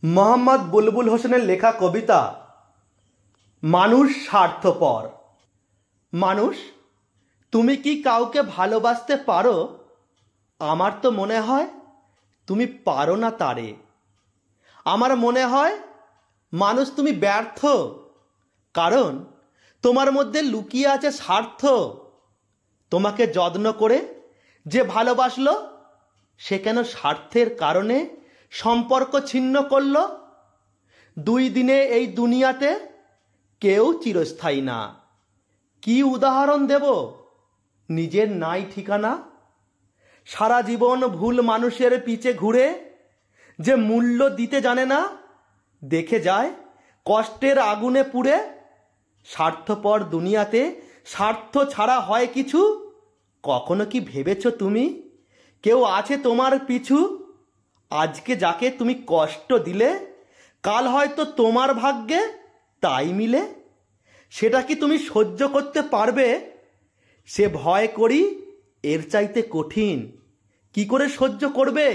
মোহাম্মদ বুলবুল হোসেনের লেখা কবিতা মানুষ স্বার্থপর। মানুষ, তুমি কি কাউকে ভালোবাসতে পারো? আমার তো মনে হয় তুমি পারো না তারে। আমার মনে হয় মানুষ তুমি ব্যর্থ, কারণ তোমার মধ্যে লুকিয়ে আছে স্বার্থ। তোমাকে যত্ন করে যে ভালোবাসলো, সে কেন স্বার্থের কারণে সম্পর্ক ছিন্ন করল? 2 দিনে এই দুনিয়াতে কেউ চিরস্থায়ী না। কি উদাহরণ দেব, নিজের নাই ঠিকানা। সারা জীবন ভুল মানুষের পিছে ঘুরে যে মূল্য দিতে জানে না, দেখে যায় কষ্টের আগুনে পুড়ে। স্বার্থপর দুনিয়াতে স্বার্থ ছাড়া হয় কিছু? কখনো কি ভেবেছ তুমি কেউ আছে তোমার পিছু? আজকে যাকে তুমি কষ্ট দিলে, কাল হয়তো তোমার ভাগ্যে তাই মিলে। সেটা কি তুমি সহ্য করতে পারবে? সে ভয় করি এর চাইতে কঠিন। কি করে সহ্য করবে?